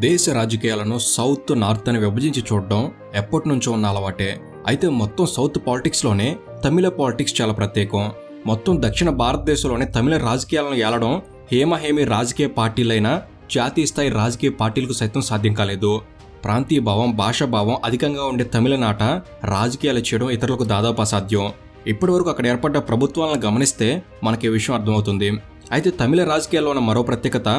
దేశ రాజకీయాలను south north అని విభజించి చూడడం ఎప్పటి నుంచో ఉన్న అలవాటే. అయితే మొత్తం సౌత్ పాలిటిక్స్లోనే తమిళ పాలిటిక్స్ చాలా ప్రత్యేకం. మొత్తం దక్షిణ భారతదేశంలోనే తమిళ రాజకీయాలను ఏలడం హేమహేమి రాజకీయ పార్టీలైనా జాతీయ స్థాయి రాజకీయ పార్టీలకు సైతం సాధ్యం కాలేదు. ప్రాంతీయ భావం, భాషా భావం అధికంగా ఉండే తమిళనాట రాజకీయాలు చేయడం ఇతరులకు దాదాపు అసాధ్యం. ఇప్పటివరకు అక్కడ ఏర్పడ్డ ప్రభుత్వాలను గమనిస్తే మనకి ఈ విషయం అర్థమవుతుంది. అయితే తమిళ రాజకీయాల్లో ఉన్న మరో ప్రత్యేకత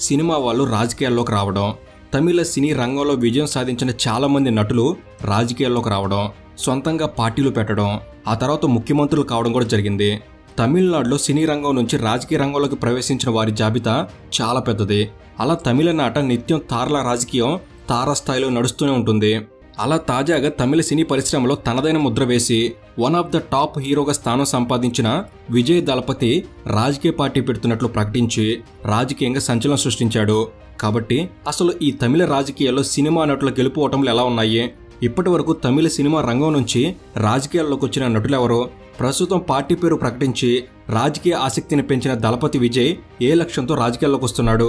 సినిమా వాళ్ళు రాజకీయాల్లోకి రావడం. తమిళ సినీ రంగంలో విజయం సాధించిన చాలా మంది నటులు రాజకీయాల్లోకి రావడం, సొంతంగా పార్టీలు పెట్టడం, ఆ తర్వాత ముఖ్యమంత్రులు కావడం కూడా జరిగింది. తమిళనాడులో సినీ రంగం నుంచి రాజకీయ రంగంలోకి ప్రవేశించిన వారి జాబితా చాలా పెద్దది. అలా తమిళనాట నిత్యం తారల రాజకీయం తారాస్థాయిలో నడుస్తూనే ఉంటుంది. అలా తాజాగా తమిళ సినీ పరిశ్రమలో తనదైన ముద్ర వేసి వన్ ఆఫ్ ద టాప్ హీరోగా స్థానం సంపాదించిన విజయ్ దళపతి రాజకీయ పార్టీ పెడుతున్నట్లు ప్రకటించి రాజకీయంగా సంచలనం సృష్టించాడు. కాబట్టి అసలు ఈ తమిళ రాజకీయాల్లో సినిమా నటుల గెలుపు ఓటములు ఎలా ఉన్నాయి? ఇప్పటి వరకు తమిళ సినిమా రంగం నుంచి రాజకీయాల్లోకి వచ్చిన నటులెవరో, ప్రస్తుతం పార్టీ పేరు ప్రకటించి రాజకీయ ఆసక్తిని పెంచిన దళపతి విజయ్ ఏ లక్ష్యంతో రాజకీయాల్లోకి వస్తున్నాడు,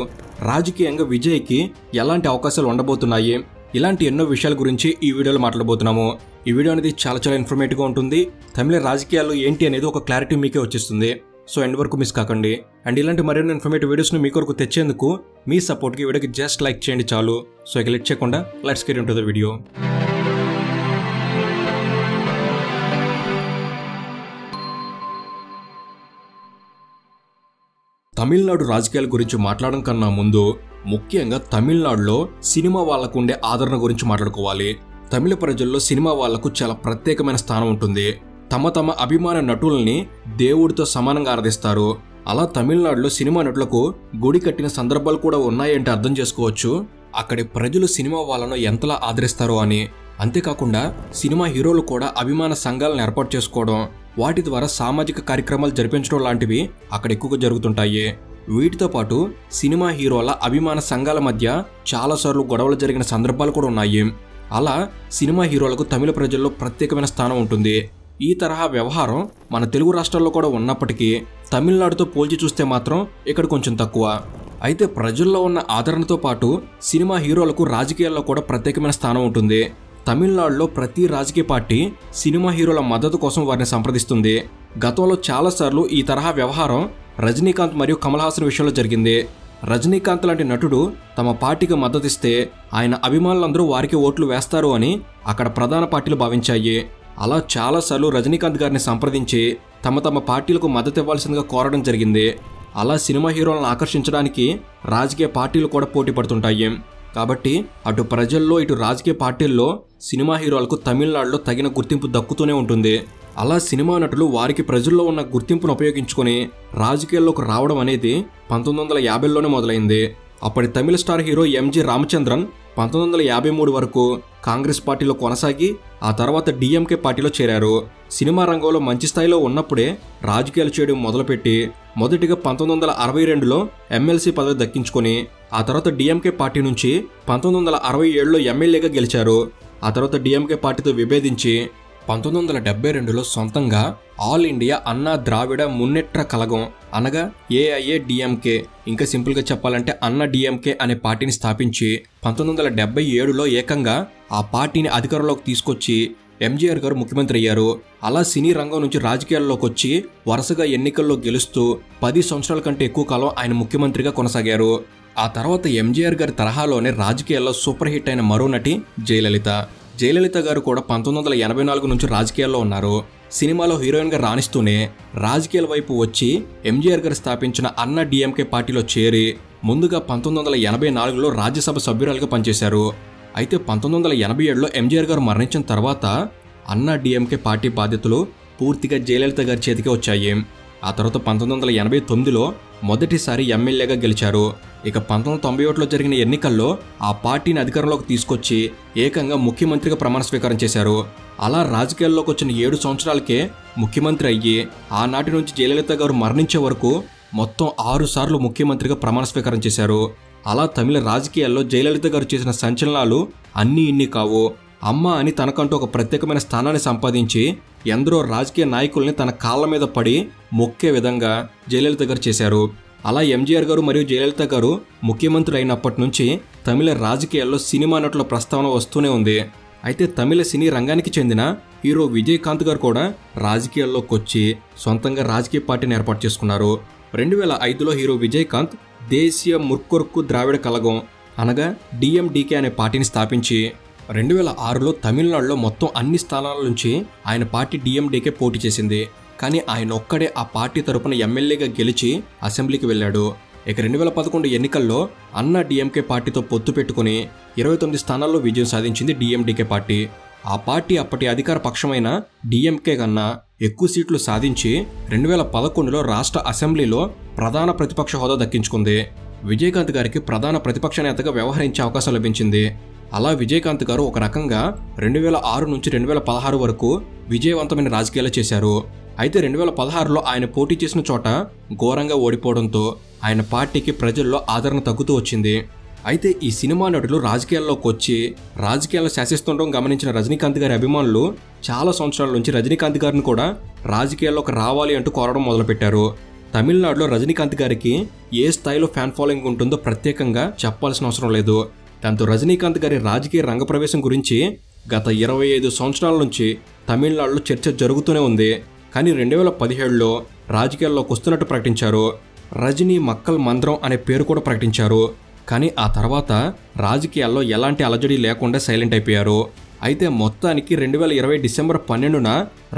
రాజకీయంగా విజయ్కి ఎలాంటి అవకాశాలు ఉండబోతున్నాయి, ఇలాంటి ఎన్నో విషయాల గురించి ఈ వీడియోలో మాట్లాడబోతున్నాము. ఈ వీడియో అనేది చాలా ఇన్ఫర్మేటివ్గా ఉంటుంది. తమిళ రాజకీయాలు ఏంటి అనేది ఒక క్లారిటీ మీకే వచ్చేస్తుంది. సో ఎండ్ వరకు మిస్ కాకండి. అండ్ ఇలాంటి మరిన్ని ఇన్ఫర్మేటివ్ వీడియోస్ని మీ కొరకు తెచ్చేందుకు మీ సపోర్ట్కి వీడియోకి జస్ట్ లైక్ చేయండి చాలు. సో ఇక లెట్ చేయకుండా let's get into the video. Tamil Nadu రాజకీయాల గురించి మాట్లాడడం కన్నా ముందు ముఖ్యంగా తమిళనాడులో సినిమా వాళ్లకు ఉండే ఆదరణ గురించి మాట్లాడుకోవాలి. తమిళ ప్రజల్లో సినిమా వాళ్లకు చాలా ప్రత్యేకమైన స్థానం ఉంటుంది. తమ అభిమాన నటుల్ని దేవుడితో సమానంగా ఆరాధిస్తారు. అలా తమిళనాడులో సినిమా నటులకు గుడి కట్టిన సందర్భాలు కూడా ఉన్నాయంటే అర్థం చేసుకోవచ్చు అక్కడి ప్రజలు సినిమా వాళ్ళను ఎంతలా ఆదరిస్తారో అని. అంతేకాకుండా సినిమా హీరోలు కూడా అభిమాన సంఘాలను ఏర్పాటు చేసుకోవడం, వాటి ద్వారా సామాజిక కార్యక్రమాలు జరిపించడం లాంటివి అక్కడ ఎక్కువగా జరుగుతుంటాయి. వీటితో పాటు సినిమా హీరోల అభిమాన సంఘాల మధ్య చాలాసార్లు గొడవలు జరిగిన సందర్భాలు కూడా ఉన్నాయి. అలా సినిమా హీరోలకు తమిళ ప్రజల్లో ప్రత్యేకమైన స్థానం ఉంటుంది. ఈ తరహా వ్యవహారం మన తెలుగు రాష్ట్రాల్లో కూడా ఉన్నప్పటికీ తమిళనాడుతో పోల్చి చూస్తే మాత్రం ఇక్కడ కొంచెం తక్కువ. అయితే ప్రజల్లో ఉన్న ఆదరణతో పాటు సినిమా హీరోలకు రాజకీయాల్లో కూడా ప్రత్యేకమైన స్థానం ఉంటుంది. తమిళనాడులో ప్రతి రాజకీయ పార్టీ సినిమా హీరోల మద్దతు కోసం వారిని సంప్రదిస్తుంది. గతంలో చాలాసార్లు ఈ తరహా వ్యవహారం రజనీకాంత్ మరియు కమల్ హాసన్ విషయంలో జరిగింది. రజనీకాంత్ లాంటి నటుడు తమ పార్టీకి మద్దతిస్తే ఆయన అభిమానులందరూ వారికి ఓట్లు వేస్తారు అని అక్కడ ప్రధాన పార్టీలు భావించాయి. అలా చాలాసార్లు రజనీకాంత్ గారిని సంప్రదించి తమ పార్టీలకు మద్దతు ఇవ్వాల్సిందిగా కోరడం జరిగింది. అలా సినిమా హీరోలను ఆకర్షించడానికి రాజకీయ పార్టీలు కూడా పోటీ పడుతుంటాయి. కాబట్టి అటు ప్రజల్లో ఇటు రాజకీయ పార్టీల్లో సినిమా హీరోలకు తమిళనాడులో తగిన గుర్తింపు దక్కుతూనే ఉంటుంది. అలా సినిమా నటులు వారికి ప్రజల్లో ఉన్న గుర్తింపును ఉపయోగించుకొని రాజకీయాల్లోకి రావడం అనేది 1950లోనే మొదలైంది. అప్పటి తమిళ స్టార్ హీరో ఎంజి రామచంద్రన్ 1953 వరకు కాంగ్రెస్ పార్టీలో కొనసాగి ఆ తర్వాత డిఎంకే పార్టీలో చేరారు. సినిమా రంగంలో మంచి స్థాయిలో ఉన్నప్పుడే రాజకీయాలు చేయడం మొదలుపెట్టి మొదటిగా 1962లో ఎమ్మెల్సీ పదవి దక్కించుకొని ఆ తర్వాత డిఎంకే పార్టీ నుంచి 1967లో ఎమ్మెల్యేగా గెలిచారు. ఆ తర్వాత డిఎంకే పార్టీతో విభేదించి 1972లో సొంతంగా ఆల్ ఇండియా అన్నా ద్రావిడ మున్నేట్ర కళగం అనగా ఏఐఏడిఎంకే, ఇంకా సింపుల్గా చెప్పాలంటే అన్నా డిఎంకే అనే పార్టీని స్థాపించి 1977లో ఏకంగా ఆ పార్టీని అధికారంలోకి తీసుకొచ్చి ఎంజీఆర్ గారు ముఖ్యమంత్రి అయ్యారు. అలా సినీ రంగం నుంచి రాజకీయాల్లోకి వచ్చి వరుసగా ఎన్నికల్లో గెలుస్తూ 10 సంవత్సరాల కంటే ఎక్కువ కాలం ఆయన ముఖ్యమంత్రిగా కొనసాగారు. ఆ తర్వాత ఎంజీఆర్ గారి తరహాలోనే రాజకీయాల్లో సూపర్ హిట్ అయిన మరో నటి జయలలిత గారు కూడా 1984 నుంచి రాజకీయాల్లో ఉన్నారు. సినిమాలో హీరోయిన్గా రాణిస్తూనే రాజకీయాల వైపు వచ్చి ఎంజీఆర్ గారు స్థాపించిన అన్నా డిఎంకే పార్టీలో చేరి ముందుగా 1984లో రాజ్యసభ సభ్యురాలుగా పనిచేశారు. అయితే 1987లో ఎంజీఆర్ గారు మరణించిన తర్వాత అన్నా డిఎంకే పార్టీ బాధ్యతలు పూర్తిగా జయలలిత గారి చేతికి వచ్చాయి. ఆ తర్వాత 1989లో మొదటిసారి ఎమ్మెల్యేగా గెలిచారు. ఇక 1991లో జరిగిన ఎన్నికల్లో ఆ పార్టీని అధికారంలోకి తీసుకొచ్చి ఏకంగా ముఖ్యమంత్రిగా ప్రమాణ స్వీకారం చేశారు. అలా రాజకీయాల్లోకి వచ్చిన 7 సంవత్సరాలకే ముఖ్యమంత్రి అయ్యి ఆనాటి నుంచి జయలలిత గారు మరణించే వరకు మొత్తం 6 సార్లు ముఖ్యమంత్రిగా ప్రమాణ స్వీకారం చేశారు. అలా తమిళ రాజకీయాల్లో జయలలిత గారు చేసిన సంచలనాలు అన్నీ ఇన్ని కావు. అమ్మ అని తనకంటూ ఒక ప్రత్యేకమైన స్థానాన్ని సంపాదించి ఎందరో రాజకీయ నాయకుల్ని తన కాళ్ళ మీద పడి మొక్కే విధంగా జయలలిత గారు చేశారు. అలా ఎంజీఆర్ గారు మరియు జయలలిత గారు ముఖ్యమంత్రి అయినప్పటి నుంచి తమిళ రాజకీయాల్లో సినిమా నటుల ప్రస్తావన వస్తూనే ఉంది. అయితే తమిళ సినీ రంగానికి చెందిన హీరో విజయకాంత్ గారు కూడా రాజకీయాల్లోకి వచ్చి సొంతంగా రాజకీయ పార్టీని ఏర్పాటు చేసుకున్నారు. 2005లో హీరో విజయకాంత్ దేశీయ ముర్కొర్కు ద్రావిడ కళగం అనగా డిఎండికే అనే పార్టీని స్థాపించి 2006లో తమిళనాడులో మొత్తం అన్ని స్థానాల నుంచి ఆయన పార్టీ డిఎండికే పోటీ చేసింది. కానీ ఆయన ఒక్కడే ఆ పార్టీ తరపున ఎమ్మెల్యేగా గెలిచి అసెంబ్లీకి వెళ్ళాడు. ఇక 2011 ఎన్నికల్లో అన్నా డిఎంకే పార్టీతో పొత్తు పెట్టుకుని 29 స్థానాల్లో విజయం సాధించింది డిఎండికే పార్టీ. ఆ పార్టీ అప్పటి అధికార పక్షమైన డిఎంకే కన్నా ఎక్కువ సీట్లు సాధించి 2011లో రాష్ట్ర అసెంబ్లీలో ప్రధాన ప్రతిపక్ష హోదా దక్కించుకుంది. విజయకాంత్ గారికి ప్రధాన ప్రతిపక్ష నేతగా వ్యవహరించే అవకాశం లభించింది. అలా విజయకాంత్ గారు ఒక రకంగా 2006 నుంచి 2016 వరకు విజయవంతమైన రాజకీయాలు చేశారు. అయితే 2016లో ఆయన పోటీ చేసిన చోట ఘోరంగా ఓడిపోవడంతో ఆయన పార్టీకి ప్రజల్లో ఆదరణ తగ్గుతూ వచ్చింది. అయితే ఈ సినిమా నటులు రాజకీయాల్లోకి వచ్చి రాజకీయాల్లో శాసిస్తుండడం గమనించిన రజనీకాంత్ గారి అభిమానులు చాలా సంవత్సరాల నుంచి రజనీకాంత్ గారిని కూడా రాజకీయాల్లోకి రావాలి అంటూ కోరడం మొదలుపెట్టారు. తమిళనాడులో రజనీకాంత్ గారికి ఏ స్థాయిలో ఫ్యాన్ ఫాలోయింగ్ ఉంటుందో ప్రత్యేకంగా చెప్పాల్సిన అవసరం లేదు. దాంతో రజనీకాంత్ గారి రాజకీయ రంగప్రవేశం గురించి గత 25 సంవత్సరాల నుంచి తమిళనాడులో చర్చ జరుగుతూనే ఉంది. కానీ 2017లో రాజకీయాల్లోకి వస్తున్నట్టు ప్రకటించారు. రజనీ మక్కల్ మంత్రం అనే పేరు కూడా ప్రకటించారు. కానీ ఆ తర్వాత రాజకీయాల్లో ఎలాంటి అలజడి లేకుండా సైలెంట్ అయిపోయారు. అయితే మొత్తానికి 2020 డిసెంబర్ 12న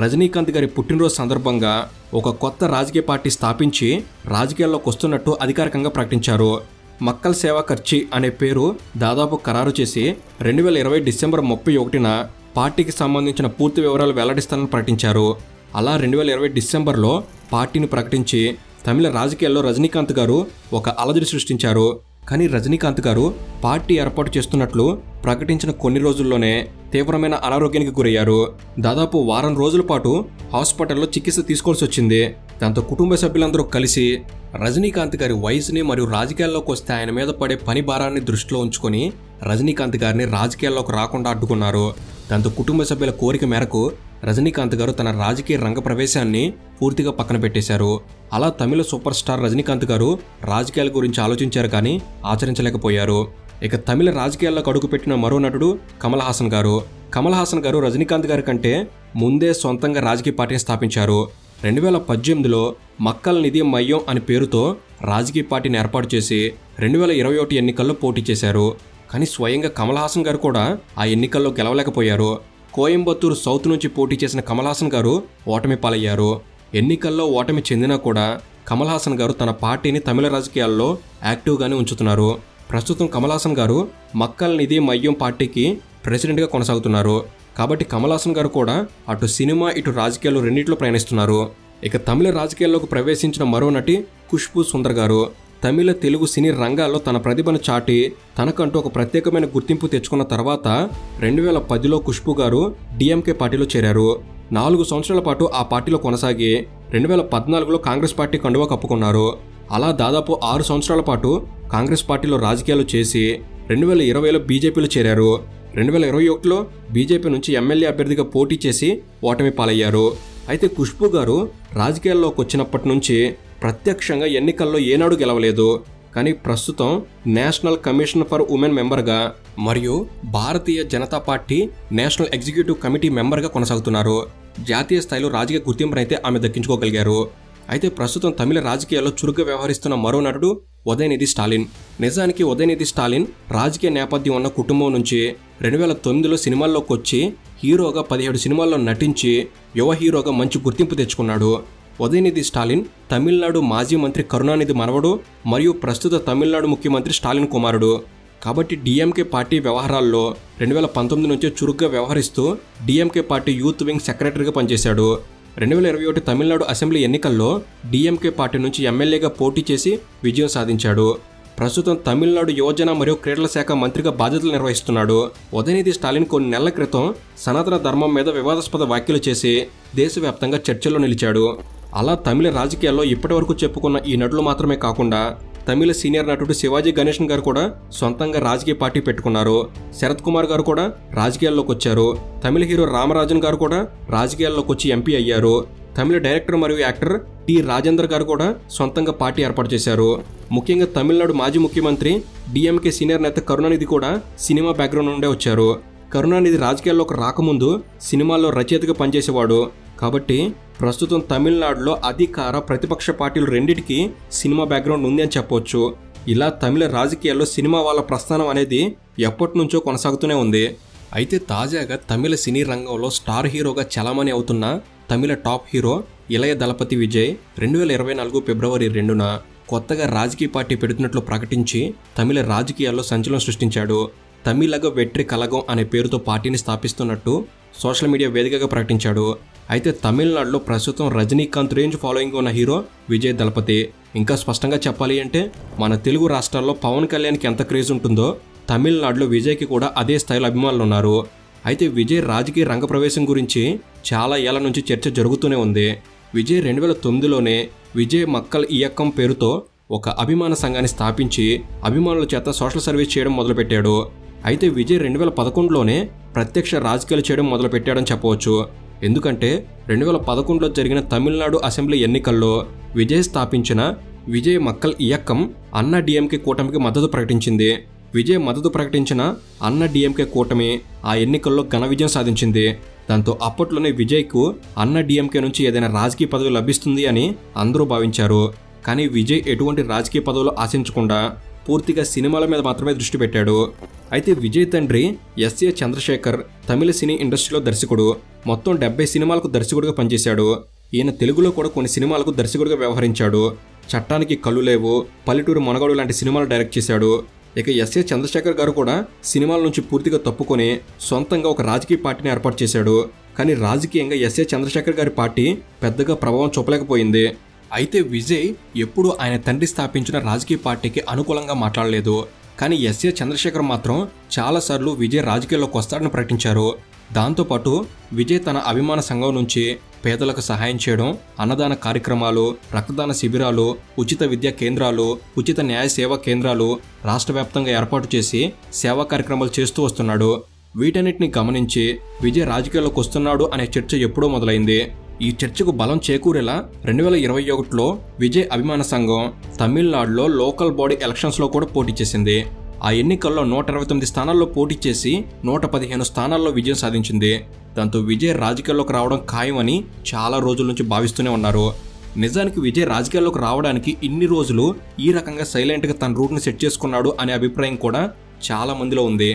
రజనీకాంత్ గారి పుట్టినరోజు సందర్భంగా ఒక కొత్త రాజకీయ పార్టీ స్థాపించి రాజకీయాల్లోకి వస్తున్నట్టు అధికారికంగా ప్రకటించారు. మక్కల్ సేవా కర్చి అనే పేరు దాదాపు ఖరారు చేసి 2020 డిసెంబర్ 31న పార్టీకి సంబంధించిన పూర్తి వివరాలు వెల్లడిస్తానని ప్రకటించారు. అలా 2020 డిసెంబర్లో పార్టీని ప్రకటించి తమిళ రాజకీయాల్లో రజనీకాంత్ గారు ఒక అలజడి సృష్టించారు. కానీ రజనీకాంత్ గారు పార్టీ ఏర్పాటు చేస్తున్నట్లు ప్రకటించిన కొన్ని రోజుల్లోనే తీవ్రమైన అనారోగ్యానికి గురయ్యారు. దాదాపు వారం రోజుల పాటు హాస్పిటల్లో చికిత్స తీసుకోవాల్సి వచ్చింది. దాంతో కుటుంబ సభ్యులందరూ కలిసి రజనీకాంత్ గారి వయసుని మరియు రాజకీయాల్లోకి వస్తే ఆయన మీద పడే పని భారాన్ని దృష్టిలో ఉంచుకొని రజనీకాంత్ గారిని రాజకీయాల్లోకి రాకుండా అడ్డుకున్నారు. దాంతో కుటుంబ సభ్యుల కోరిక మేరకు రజనీకాంత్ గారు తన రాజకీయ రంగ ప్రవేశాన్ని పూర్తిగా పక్కన పెట్టేశారు. అలా తమిళ సూపర్ స్టార్ రజనీకాంత్ గారు రాజకీయాల గురించి ఆలోచించారు కానీ ఆచరించలేకపోయారు. ఇక తమిళ రాజకీయాల్లోకి అడుగుపెట్టిన మరో నటుడు కమల్ హాసన్ గారు. కమల్ హాసన్ గారు రజనీకాంత్ గారి కంటే ముందే సొంతంగా రాజకీయ పార్టీని స్థాపించారు. 2018లో మక్కల్ నిధి మయ్యం అనే పేరుతో రాజకీయ పార్టీని ఏర్పాటు చేసి 2021 ఎన్నికల్లో పోటీ చేశారు. కానీ స్వయంగా కమల్ హాసన్ గారు కూడా ఆ ఎన్నికల్లో గెలవలేకపోయారు. కోయంబత్తూరు సౌత్ నుంచి పోటీ చేసిన కమల్ హాసన్ గారు ఓటమి పాలయ్యారు. ఎన్నికల్లో ఓటమి చెందినా కూడా కమల్ హాసన్ గారు తన పార్టీని తమిళ రాజకీయాల్లో యాక్టివ్గానే ఉంచుతున్నారు. ప్రస్తుతం కమల్ హాసన్ గారు మక్కల్ నిధి మయ్యం పార్టీకి ప్రెసిడెంట్గా కొనసాగుతున్నారు. కాబట్టి కమల్ హాసన్ గారు కూడా అటు సినిమా ఇటు రాజకీయాలు రెండింటిలో ప్రయాణిస్తున్నారు. ఇక తమిళ రాజకీయాల్లోకి ప్రవేశించిన మరో నటి ఖుష్బూ సుందర్ గారు. తమిళ తెలుగు సినీ రంగాల్లో తన ప్రతిభను చాటి తనకంటూ ఒక ప్రత్యేకమైన గుర్తింపు తెచ్చుకున్న తర్వాత 2010లో ఖుష్బూ గారు డిఎంకే పార్టీలో చేరారు. 4 సంవత్సరాల పాటు ఆ పార్టీలో కొనసాగి 2014లో కాంగ్రెస్ పార్టీ కండువా కప్పుకున్నారు. అలా దాదాపు 6 సంవత్సరాల పాటు కాంగ్రెస్ పార్టీలో రాజకీయాలు చేసి 2020లో బీజేపీలో చేరారు. 2021లో బీజేపీ నుంచి ఎమ్మెల్యే అభ్యర్థిగా పోటీ చేసి ఓటమి పాలయ్యారు. అయితే ఖుష్బూ గారు రాజకీయాల్లోకి వచ్చినప్పటి నుంచి ప్రత్యక్షంగా ఎన్నికల్లో ఏనాడు గెలవలేదు. కానీ ప్రస్తుతం నేషనల్ కమిషన్ ఫర్ ఉమెన్ మెంబర్గా మరియు Bharatiya Janata Party national executive committee మెంబర్గా కొనసాగుతున్నారు. జాతీయ స్థాయిలో రాజకీయ గుర్తింపునైతే ఆమె దక్కించుకోగలిగారు. అయితే ప్రస్తుతం తమిళ రాజకీయాల్లో చురుగ్గా వ్యవహరిస్తున్న మరో నటుడు ఉదయనిధి స్టాలిన్. నిజానికి ఉదయనిధి స్టాలిన్ రాజకీయ నేపథ్యం ఉన్న కుటుంబం నుంచి 2009లో సినిమాల్లోకి వచ్చి హీరోగా 17 సినిమాల్లో నటించి యువ హీరోగా మంచి గుర్తింపు తెచ్చుకున్నాడు. ఉదయనిధి స్టాలిన్ తమిళనాడు మాజీ మంత్రి కరుణానిధి మనవడు మరియు ప్రస్తుత తమిళనాడు ముఖ్యమంత్రి స్టాలిన్ కుమారుడు. కాబట్టి డిఎంకే పార్టీ వ్యవహారాల్లో 2019 నుంచే చురుగ్గా వ్యవహరిస్తూ డిఎంకే పార్టీ యూత్ వింగ్ సెక్రటరీగా పనిచేశాడు. 2021 తమిళనాడు అసెంబ్లీ ఎన్నికల్లో డిఎంకే పార్టీ నుంచి ఎమ్మెల్యేగా పోటీ చేసి విజయం సాధించాడు. ప్రస్తుతం తమిళనాడు యువజన మరియు క్రీడల శాఖ మంత్రిగా బాధ్యతలు నిర్వహిస్తున్నాడు. ఉదయనిధి స్టాలిన్ కొన్ని నెలల క్రితం సనాతన ధర్మం మీద వివాదాస్పద వ్యాఖ్యలు చేసి దేశవ్యాప్తంగా చర్చల్లో నిలిచాడు. అలా తమిళ రాజకీయాల్లో ఇప్పటివరకు చెప్పుకున్న ఈ నటులు మాత్రమే కాకుండా తమిళ సీనియర్ నటుడు శివాజీ గణేశన్ గారు కూడా సొంతంగా రాజకీయ పార్టీ పెట్టుకున్నారు. శరత్ కుమార్ గారు కూడా రాజకీయాల్లోకి వచ్చారు. తమిళ హీరో రామరాజన్ గారు కూడా రాజకీయాల్లోకి వచ్చి ఎంపీ అయ్యారు. తమిళ డైరెక్టర్ మరియు యాక్టర్ టి రాజేందర్ గారు కూడా సొంతంగా పార్టీ ఏర్పాటు చేశారు. ముఖ్యంగా తమిళనాడు మాజీ ముఖ్యమంత్రి డిఎంకే సీనియర్ నేత కరుణానిధి కూడా సినిమా బ్యాక్గ్రౌండ్ నుండే వచ్చారు. కరుణానిధి రాజకీయాల్లోకి రాకముందు సినిమాల్లో రచయితగా పనిచేసేవాడు. కాబట్టి ప్రస్తుతం తమిళనాడులో అధికార ప్రతిపక్ష పార్టీలు రెండింటికి సినిమా బ్యాక్గ్రౌండ్ ఉంది అని చెప్పొచ్చు. ఇలా తమిళ రాజకీయాల్లో సినిమా వాళ్ళ ప్రస్థానం అనేది ఎప్పటి నుంచో కొనసాగుతూనే ఉంది. అయితే తాజాగా తమిళ సినీ రంగంలో స్టార్ హీరోగా చలామణి అవుతున్న తమిళ టాప్ హీరో ఇళయ దళపతి విజయ్ 2024 ఫిబ్రవరి 2న కొత్తగా రాజకీయ పార్టీ పెడుతున్నట్లు ప్రకటించి తమిళ రాజకీయాల్లో సంచలనం సృష్టించాడు. తమిళగ వెట్రి కలగం అనే పేరుతో పార్టీని స్థాపిస్తున్నట్టు సోషల్ మీడియా వేదికగా ప్రకటించాడు. అయితే తమిళనాడులో ప్రస్తుతం రజనీకాంత్ రేంజ్ ఫాలోయింగ్ ఉన్న హీరో విజయ్ దళపతి. ఇంకా స్పష్టంగా చెప్పాలి అంటే మన తెలుగు రాష్ట్రాల్లో పవన్ కళ్యాణ్కి ఎంత క్రేజ్ ఉంటుందో తమిళనాడులో విజయ్కి కూడా అదే స్థాయిలో అభిమానులు ఉన్నారు. అయితే విజయ్ రాజకీయ రంగప్రవేశం గురించి చాలా ఏళ్ల నుంచి చర్చ జరుగుతూనే ఉంది. విజయ్ 2009లోనే విజయ్ మక్కల్ ఇయక్కం పేరుతో ఒక అభిమాన సంఘాన్ని స్థాపించి అభిమానుల చేత సోషల్ సర్వీస్ చేయడం మొదలుపెట్టాడు. అయితే విజయ్ 2011లోనే ప్రత్యక్ష రాజకీయాలు చేయడం మొదలుపెట్టాడని చెప్పవచ్చు. ఎందుకంటే 2011లో జరిగిన తమిళనాడు అసెంబ్లీ ఎన్నికల్లో విజయ్ స్థాపించిన విజయ్ మక్కల్ ఇయక్కం అన్నా డిఎంకే కూటమికి మద్దతు ప్రకటించింది. విజయ్ మద్దతు ప్రకటించిన అన్నా డిఎంకే కూటమి ఆ ఎన్నికల్లో ఘన విజయం సాధించింది. దాంతో అప్పట్లోనే విజయ్కు అన్నా డిఎంకే నుంచి ఏదైనా రాజకీయ పదవి లభిస్తుంది అని అందరూ భావించారు. కానీ విజయ్ ఎటువంటి రాజకీయ పదవులు ఆశించకుండా పూర్తిగా సినిమాల మీద మాత్రమే దృష్టి పెట్టాడు. అయితే విజయ్ తండ్రి ఎస్ఏ చంద్రశేఖర్ తమిళ సినీ ఇండస్ట్రీలో దర్శకుడు. మొత్తం 70 సినిమాలకు దర్శకుడిగా పనిచేశాడు. ఈయన తెలుగులో కూడా కొన్ని సినిమాలకు దర్శకుడిగా వ్యవహరించాడు. చట్టానికి కళ్ళు లేవు, పల్లెటూరు మనగాడు లాంటి సినిమాలు డైరెక్ట్ చేశాడు. ఇక ఎస్ఏ చంద్రశేఖర్ గారు కూడా సినిమాల నుంచి పూర్తిగా తప్పుకొని సొంతంగా ఒక రాజకీయ పార్టీని ఏర్పాటు చేశాడు. కానీ రాజకీయంగా ఎస్ఏ చంద్రశేఖర్ గారి పార్టీ పెద్దగా ప్రభావం చూపలేకపోయింది. అయితే విజయ్ ఎప్పుడూ ఆయన తండ్రి స్థాపించిన రాజకీయ పార్టీకి అనుకూలంగా మాట్లాడలేదు. కానీ ఎస్ఏ చంద్రశేఖర్ మాత్రం చాలాసార్లు విజయ్ రాజకీయాల్లోకి వస్తాడని ప్రకటించారు. దాంతోపాటు విజయ్ తన అభిమాన సంఘం నుంచి పేదలకు సహాయం చేయడం, అన్నదాన కార్యక్రమాలు, రక్తదాన శిబిరాలు, ఉచిత విద్యా కేంద్రాలు, ఉచిత న్యాయ సేవా కేంద్రాలు రాష్ట్ర వ్యాప్తంగా ఏర్పాటు చేసి సేవా కార్యక్రమాలు చేస్తూ వస్తున్నాడు. వీటన్నిటిని గమనించి విజయ్ రాజకీయాల్లోకి వస్తున్నాడు అనే చర్చ ఎప్పుడో మొదలైంది. ఈ చర్చకు బలం చేకూరేలా 2021లో విజయ్ అభిమాన సంఘం తమిళనాడులో లోకల్ బాడీ ఎలక్షన్స్లో కూడా పోటీ చేసింది. ఆ ఎన్నికల్లో 129 స్థానాల్లో పోటీ చేసి 115 స్థానాల్లో విజయం సాధించింది. దాంతో విజయ్ రాజకీయాల్లోకి రావడం ఖాయమని చాలా రోజుల నుంచి భావిస్తూనే ఉన్నారు. నిజానికి విజయ్ రాజకీయాల్లోకి రావడానికి ఇన్ని రోజులు ఈ రకంగా సైలెంట్గా తన రూట్ని సెట్ చేసుకున్నాడు అనే అభిప్రాయం కూడా చాలా మందిలో ఉంది.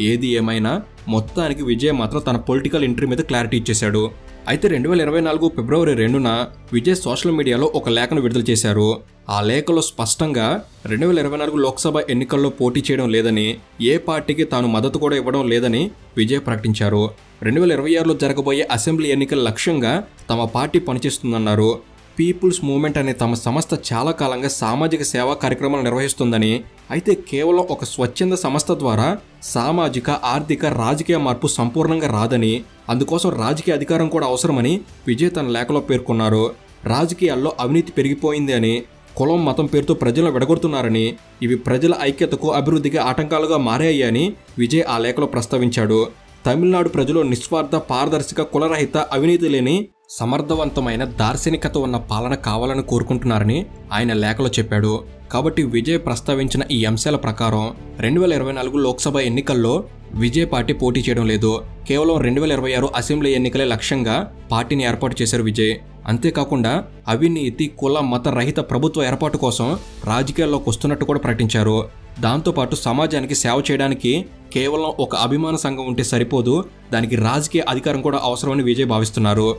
ఏది ఏమైనా మొత్తానికి విజయ్ మాత్రం తన పొలిటికల్ ఎంట్రీ మీద క్లారిటీ ఇచ్చేశాడు. అయితే 2024 ఫిబ్రవరి 2న విజయ్ సోషల్ మీడియాలో ఒక లేఖను విడుదల చేశారు. ఆ లేఖలో స్పష్టంగా 2024 లోక్సభ ఎన్నికల్లో పోటీ చేయడం లేదని, ఏ పార్టీకి తాను మద్దతు కూడా ఇవ్వడం లేదని విజయ్ ప్రకటించారు. 2026లో జరగబోయే అసెంబ్లీ ఎన్నికల లక్ష్యంగా తమ పార్టీ పనిచేస్తుందన్నారు. పీపుల్స్ మూవ్మెంట్ అనే తమ సంస్థ చాలా కాలంగా సామాజిక సేవా కార్యక్రమాలు నిర్వహిస్తుందని, అయితే కేవలం ఒక స్వచ్ఛంద సంస్థ ద్వారా సామాజిక, ఆర్థిక, రాజకీయ మార్పు సంపూర్ణంగా రాదని, అందుకోసం రాజకీయ అధికారం కూడా అవసరమని విజయ్ తన లేఖలో పేర్కొన్నారు. రాజకీయాల్లో అవినీతి పెరిగిపోయింది అని, కులం, మతం పేరుతో ప్రజలను విడగొడుతున్నారని, ఇవి ప్రజల ఐక్యతకు, అభివృద్ధికి ఆటంకాలుగా మారాయి అని విజయ్ ఆ లేఖలో ప్రస్తావించాడు. తమిళనాడు ప్రజలు నిస్వార్థ, పారదర్శక, కులరహిత, అవినీతి లేని సమర్థవంతమైన దార్శనికత ఉన్న పాలన కావాలని కోరుకుంటున్నారని ఆయన లేఖలో చెప్పాడు. కాబట్టి విజయ్ ప్రస్తావించిన ఈ అంశాల ప్రకారం 2024 లోక్సభ ఎన్నికల్లో విజయ్ పార్టీ పోటీ చేయడం లేదు. కేవలం 2026 అసెంబ్లీ ఎన్నికలే లక్ష్యంగా పార్టీని ఏర్పాటు చేశారు విజయ్. అంతేకాకుండా అవినీతి, కుల, మత రహిత ప్రభుత్వ ఏర్పాటు కోసం రాజకీయాల్లోకి వస్తున్నట్టు కూడా ప్రకటించారు. దాంతోపాటు సమాజానికి సేవ చేయడానికి కేవలం ఒక అభిమాన సంఘం ఉంటే సరిపోదు, దానికి రాజకీయ అధికారం కూడా అవసరమని విజయ్ భావిస్తున్నారు.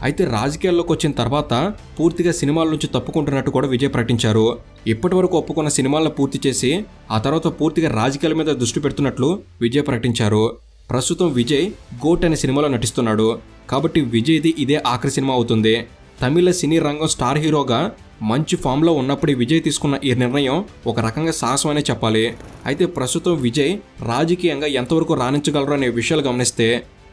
అయితే రాజకీయాల్లోకి వచ్చిన తర్వాత పూర్తిగా సినిమాల నుంచి తప్పుకుంటున్నట్టు కూడా విజయ్ ప్రకటించారు. ఇప్పటి వరకు ఒప్పుకున్న సినిమాలను పూర్తి చేసి ఆ తర్వాత పూర్తిగా రాజకీయాల మీద దృష్టి పెడుతున్నట్లు విజయ్ ప్రకటించారు. ప్రస్తుతం విజయ్ గోట్ అనే సినిమాలో నటిస్తున్నాడు. కాబట్టి విజయ్ది ఇదే ఆఖరి సినిమా అవుతుంది. తమిళ సినీ రంగం స్టార్ హీరోగా మంచి ఫామ్లో ఉన్నప్పుడు విజయ్ తీసుకున్న ఈ నిర్ణయం ఒక రకంగా సాహసమనే చెప్పాలి. అయితే ప్రస్తుతం విజయ్ రాజకీయంగా ఎంతవరకు రాణించగలరు అనే విషయాలు గమనిస్తే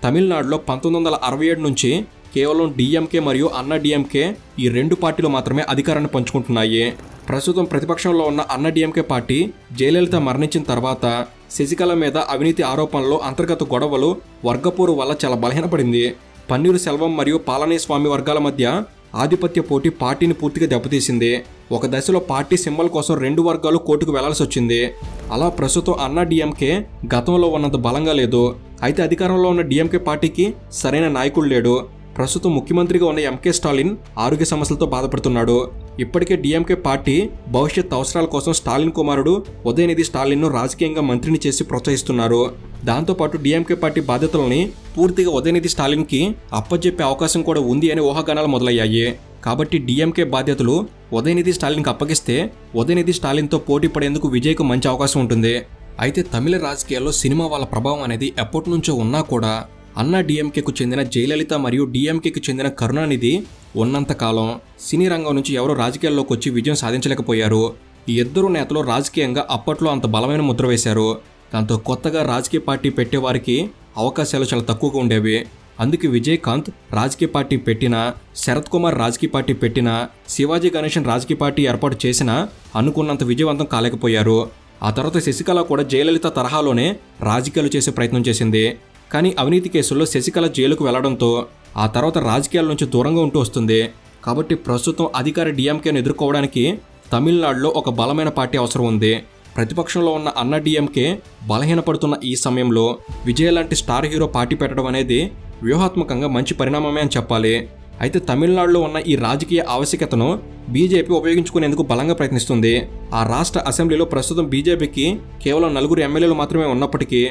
తమిళనాడులో 1967 నుంచి కేవలం డిఎంకే మరియు అన్నా డిఎంకే ఈ రెండు పార్టీలు మాత్రమే అధికారాన్ని పంచుకుంటున్నాయి. ప్రస్తుతం ప్రతిపక్షంలో ఉన్న అన్నా డిఎంకే పార్టీ జయలలిత మరణించిన తర్వాత శశికళ మీద అవినీతి ఆరోపణలు, అంతర్గత గొడవలు, వర్గపోరు వల్ల చాలా బలహీనపడింది. పన్నీరు సెల్వం మరియు పాలనీస్వామి వర్గాల మధ్య ఆధిపత్య పోటీ పార్టీని పూర్తిగా దెబ్బతీసింది. ఒక దశలో పార్టీ సింబల్ కోసం 2 వర్గాలు కోర్టుకు వెళ్లాల్సి వచ్చింది. అలా ప్రస్తుతం అన్నా డిఎంకే గతంలో ఉన్నంత బలంగా లేదు. అయితే అధికారంలో ఉన్న డిఎంకే పార్టీకి సరైన నాయకుడు లేడు. ప్రస్తుతం ముఖ్యమంత్రిగా ఉన్న ఎంకే స్టాలిన్ ఆరోగ్య సమస్యలతో బాధపడుతున్నాడు. ఇప్పటికే డిఎంకే పార్టీ భవిష్యత్ అవసరాల కోసం స్టాలిన్ కుమారుడు ఉదయనిధి స్టాలిన్ను రాజకీయంగా మంత్రిని చేసి ప్రోత్సహిస్తున్నారు. దాంతోపాటు డిఎంకే పార్టీ బాధ్యతలని పూర్తిగా ఉదయనిధి స్టాలిన్కి అప్పజెప్పే అవకాశం కూడా ఉంది అనే ఊహాగానాలు మొదలయ్యాయి. కాబట్టి డిఎంకే బాధ్యతలు ఉదయనిధి స్టాలిన్కి అప్పగిస్తే ఉదయనిధి స్టాలిన్తో పోటీ పడేందుకు విజయ్కు మంచి అవకాశం ఉంటుంది. అయితే తమిళ రాజకీయాల్లో సినిమా వాళ్ళ ప్రభావం అనేది ఎప్పటి నుంచో ఉన్నా కూడా అన్నా డిఎంకేకు చెందిన జయలలిత మరియు డిఎంకేకు చెందిన కరుణానిధి ఉన్నంతకాలం సినీ రంగం నుంచి ఎవరూ రాజకీయాల్లోకి వచ్చి విజయం సాధించలేకపోయారు. ఈ ఇద్దరు నేతలు రాజకీయంగా అప్పట్లో అంత బలమైన ముద్ర వేశారు. దాంతో కొత్తగా రాజకీయ పార్టీ పెట్టేవారికి అవకాశాలు చాలా తక్కువగా ఉండేవి. అందుకే విజయకాంత్ రాజకీయ పార్టీ పెట్టినా, శరత్ కుమార్ రాజకీయ పార్టీ పెట్టినా, శివాజీ గణేశన్ రాజకీయ పార్టీ ఏర్పాటు చేసినా అనుకున్నంత విజయవంతం కాలేకపోయారు. ఆ తర్వాత శశికళ కూడా జయలలిత తరహాలోనే రాజకీయాలు చేసే ప్రయత్నం చేసింది. కానీ అవినీతి కేసుల్లో శశికళ జైలుకు వెళ్లడంతో ఆ తర్వాత రాజకీయాల నుంచి దూరంగా ఉంటూ వస్తుంది. కాబట్టి ప్రస్తుతం అధికార డిఎంకేను ఎదుర్కోవడానికి తమిళనాడులో ఒక బలమైన పార్టీ అవసరం ఉంది. ప్రతిపక్షంలో ఉన్న అన్నా డిఎంకే బలహీనపడుతున్న ఈ సమయంలో విజయ్ లాంటి స్టార్ హీరో పార్టీ పెట్టడం అనేది వ్యూహాత్మకంగా మంచి పరిణామమే అని చెప్పాలి. అయితే తమిళనాడులో ఉన్న ఈ రాజకీయ ఆవశ్యకతను బీజేపీ ఉపయోగించుకునేందుకు బలంగా ప్రయత్నిస్తుంది. ఆ రాష్ట్ర అసెంబ్లీలో ప్రస్తుతం బీజేపీకి కేవలం 4 ఎమ్మెల్యేలు మాత్రమే ఉన్నప్పటికీ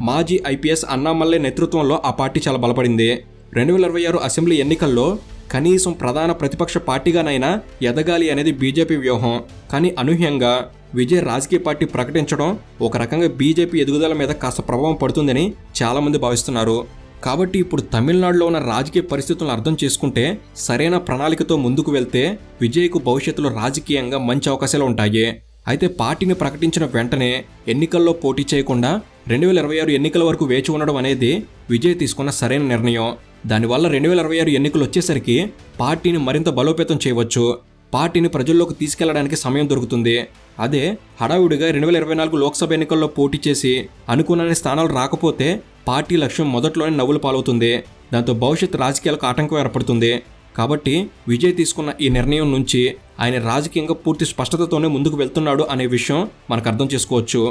మాజీ ఐపీఎస్ అన్నామల్లై నేతృత్వంలో ఆ పార్టీ చాలా బలపడింది. 2026 అసెంబ్లీ ఎన్నికల్లో కనీసం ప్రధాన ప్రతిపక్ష పార్టీగానైనా ఎదగాలి అనేది బీజేపీ వ్యూహం. కానీ అనూహ్యంగా విజయ్ రాజకీయ పార్టీ ప్రకటించడం ఒక రకంగా బీజేపీ ఎదుగుదల మీద కాస్త ప్రభావం పడుతుందని చాలామంది భావిస్తున్నారు. కాబట్టి ఇప్పుడు తమిళనాడులో ఉన్న రాజకీయ పరిస్థితులను అర్థం చేసుకుంటే సరైన ప్రణాళికతో ముందుకు వెళ్తే విజయ్కు భవిష్యత్తులో రాజకీయంగా మంచి అవకాశాలు ఉంటాయి. అయితే పార్టీని ప్రకటించిన వెంటనే ఎన్నికల్లో పోటీ చేయకుండా 2026 ఎన్నికల వరకు వేచి ఉండడం అనేది విజయ్ తీసుకున్న సరైన నిర్ణయం. దానివల్ల 2026 ఎన్నికలు వచ్చేసరికి పార్టీని మరింత బలోపేతం చేయవచ్చు. పార్టీని ప్రజల్లోకి తీసుకెళ్లడానికి సమయం దొరుకుతుంది. అదే హడావుడిగా 2024 లోక్సభ ఎన్నికల్లో పోటీ చేసి అనుకున్న స్థానాలు రాకపోతే పార్టీ లక్ష్యం మొదట్లోనే నవ్వులు పాలవుతుంది. దాంతో భవిష్యత్ రాజకీయాలకు ఆటంకం ఏర్పడుతుంది. కాబట్టి విజయ్ తీసుకున్న ఈ నిర్ణయం నుంచి ఆయన రాజకీయంగా పూర్తి స్పష్టతతోనే ముందుకు వెళ్తున్నాడు అనే విషయం మనకు అర్థం చేసుకోవచ్చు.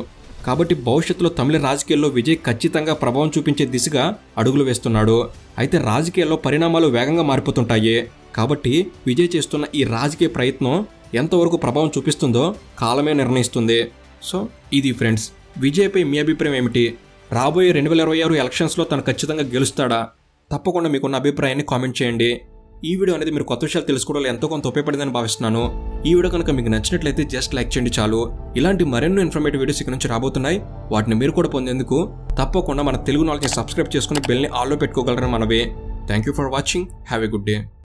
కాబట్టి భవిష్యత్తులో తమిళ రాజకీయాల్లో విజయ్ ఖచ్చితంగా ప్రభావం చూపించే దిశగా అడుగులు వేస్తున్నాడు. అయితే రాజకీయాల్లో పరిణామాలు వేగంగా మారిపోతుంటాయి. కాబట్టి విజయ్ చేస్తున్న ఈ రాజకీయ ప్రయత్నం ఎంతవరకు ప్రభావం చూపిస్తుందో కాలమే నిర్ణయిస్తుంది. సో ఇది ఫ్రెండ్స్, విజయ్పై మీ అభిప్రాయం ఏమిటి? రాబోయే 2026 ఎలక్షన్స్లో తను ఖచ్చితంగా గెలుస్తాడా? తప్పకుండా మీకున్న అభిప్రాయాన్ని కామెంట్ చేయండి. ఈ వీడియో అనేది మీరు కొత్త విషయాలు తెలుసుకోవడంలో ఎంతో కొంత ఉపయోగపడిందని భావిస్తున్నాను. ఈ వీడియో కనుక మీకు నచ్చినట్లయితే జస్ట్ లైక్ చేయండి చాలు. ఇలాంటి మరెన్నో ఇన్ఫర్మేటివ్ వీడియోస్ ఇక్కడ నుంచి రాబోతున్నాయి. వాటిని మీరు కూడా పొందేందుకు తప్పకుండా మన తెలుగు నాలెడ్జ్ని సబ్స్క్రైబ్ చేసుకుని బెల్ని ఆల్లో పెట్టుకోగలరని మనవి. Thank you for watching. Have a good day.